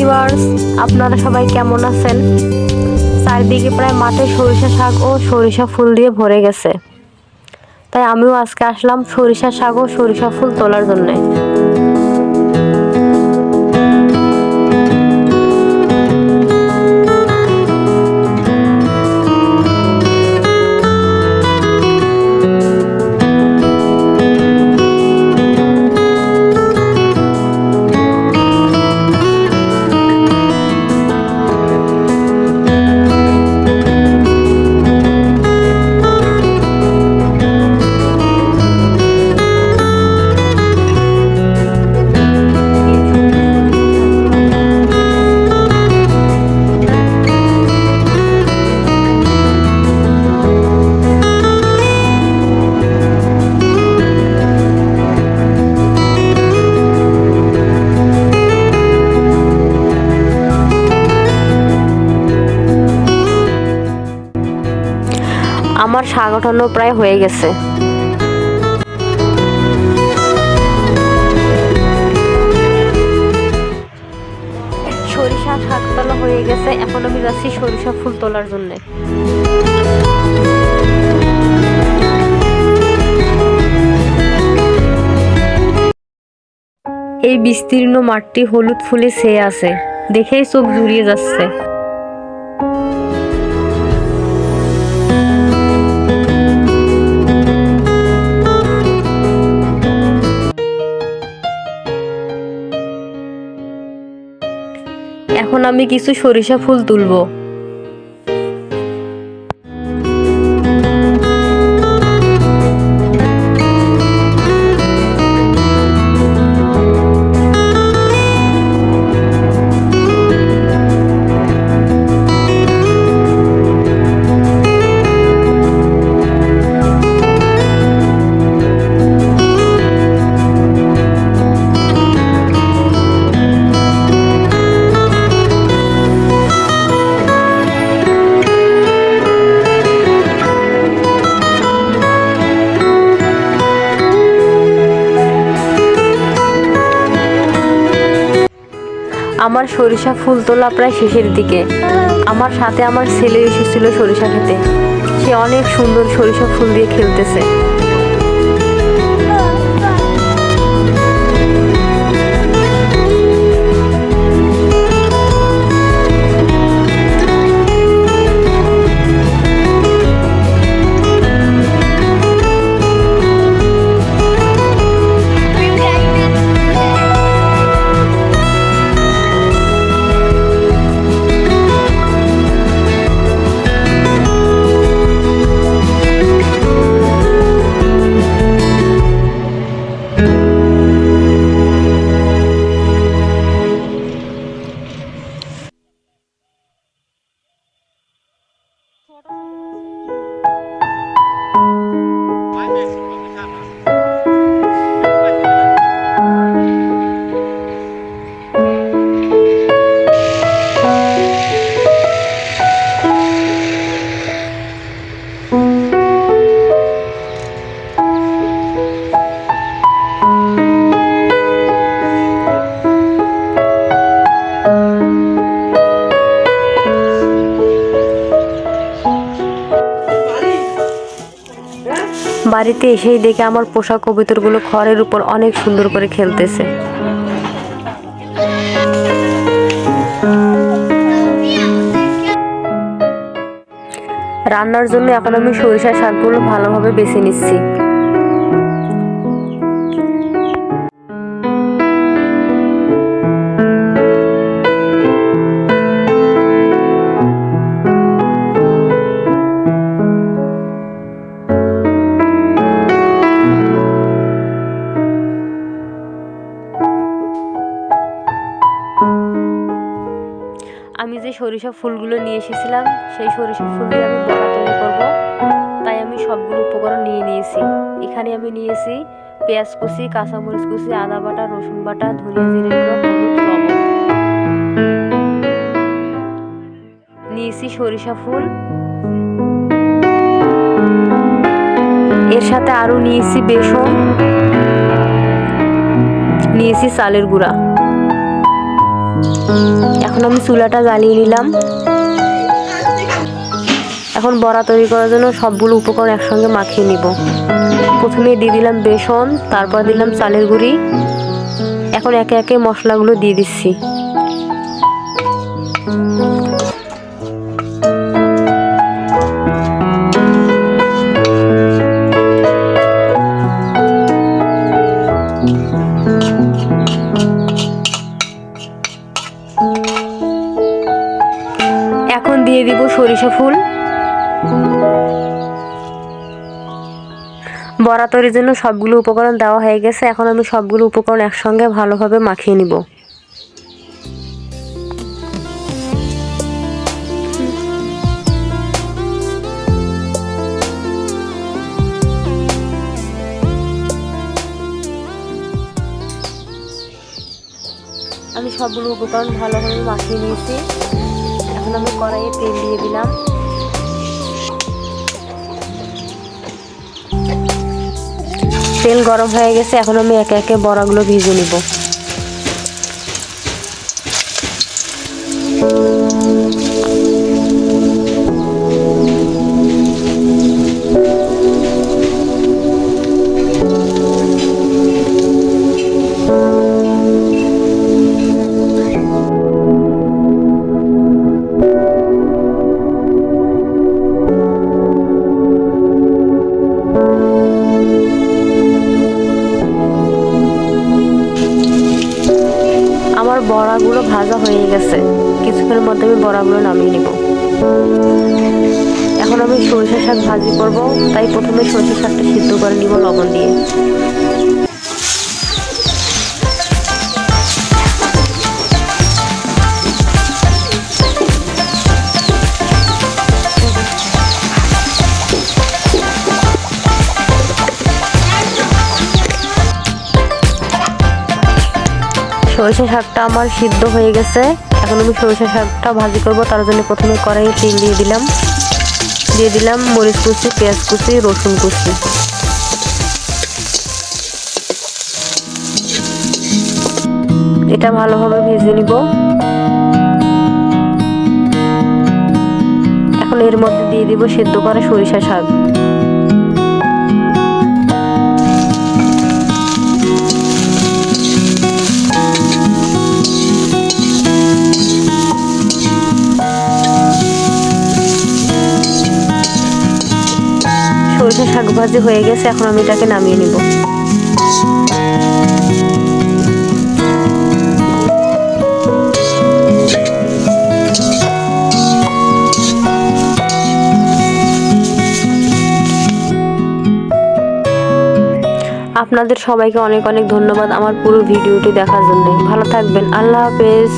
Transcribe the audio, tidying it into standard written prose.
Viewers, আপনারা সবাই কেমন আছেন? চারদিকে প্রায় মাঠে সরিষা শাক ও সরিষা ফুল দিয়ে ভরে গেছে। তাই আমিও আজকে আসলাম সরিষা শাক ও সরিষা ফুল তোলার জন্য। আমার শাক ওঠানো প্রায় হয়ে গেছে। সরিষা শাক তোলা হয়ে গেছে, এখন আমি যাচ্ছি সরিষা ফুল তোলার জন্য। এই বিস্তীর্ণ মাঠটি হলুদ ফুলে ছেয়ে আছে, দেখেই চোখ জুড়িয়ে যাচ্ছে। এখন আমি কিছু সরিষা ফুল তুলবো। আমার সরিষা ফুল তোলা প্রায় শেষের দিকে। আমার সাথে আমার ছেলে এসেছিল সরিষা খেতে। সে অনেক সুন্দর সরিষা ফুল দিয়ে খেলতেছে। বাড়িতে এসেই দেখে আমার পোষা কবুতরগুলো খড়ের উপর অনেক সুন্দর করে খেলতেছে। রান্নার জন্য এখন আমি সরিষার শাকগুলো ভালোভাবে বেছে নিচ্ছি। আমি যে সরিষা ফুলগুলো নিয়ে এসেছিলাম সেই সরিষা ফুল দিয়ে আমি বড়া তৈরি করব, তাই আমি সবগুলো উপকরণ নিয়ে নিয়েছি। এখানে আমি নিয়েছি পেঁয়াজ কুচি, কাঁচামরিচ কুচি, আদা বাটা, রসুন বাটা, ধনিয়া জিরে গুঁড়ো, হলুদ, লবণ। নিয়েছি সরিষা ফুল, এর সাথে আরও নিয়েছি বেসন, নিয়েছি চালের গুঁড়া। এখন আমি চুলাটা জ্বালিয়ে নিলাম। এখন বড়া তৈরি করার জন্য সবগুলো উপকরণ একসঙ্গে মাখিয়ে নিব। প্রথমে দিয়ে দিলাম বেসন, তারপর দিলাম চালের গুঁড়ি। এখন একে একে মশলাগুলো দিয়ে দিচ্ছি। এখন দিয়ে দিব সরিষা ফুল। বড়া তৈরির জন্য সবগুলো উপকরণ দেওয়া হয়ে গেছে। এখন আমি সবগুলো উপকরণ একসঙ্গে ভালোভাবে মাখিয়ে নিব। আমি সবগুলো উপকরণ ভালোভাবে মাখিয়ে নিয়েছি। এখন আমি কড়াইয়ে তেল দিয়ে দিলাম। তেল গরম হয়ে গেছে। এখন আমি একে একে বড়াগুলো ভেজে নিব। আমার বড়াগুলো ভাজা হয়ে গেছে। কিছুক্ষণের মধ্যে আমি বড়াগুলো নামিয়ে নিব। এখন আমি সরিষা শাক ভাজি করব, তাই প্রথমে সরিষা শাকটা সিদ্ধ করে নিব লবণ দিয়ে। সরিষা শাকটা আমার সিদ্ধ হয়ে গেছে। এখন আমি সরিষা শাকটা ভাজি করব, তার জন্য প্রথমে কড়াইয়ে তেল দিয়ে দিলাম মরিচ কুচি, পেঁয়াজ কুচি, রসুন কুচি। এটা ভালোভাবে ভেজে নিব। এখন এর মধ্যে দিয়ে দিব সিদ্ধ করা সরিষা শাক। সরিষা শাক ভাজি হয়ে গেছে। এখন আমি এটাকে নামিয়ে নিব। আপনাদের সবাইকে অনেক অনেক ধন্যবাদ আমার পুরো ভিডিওটি দেখার জন্য। ভালো থাকবেন। আল্লাহ হাফেজ।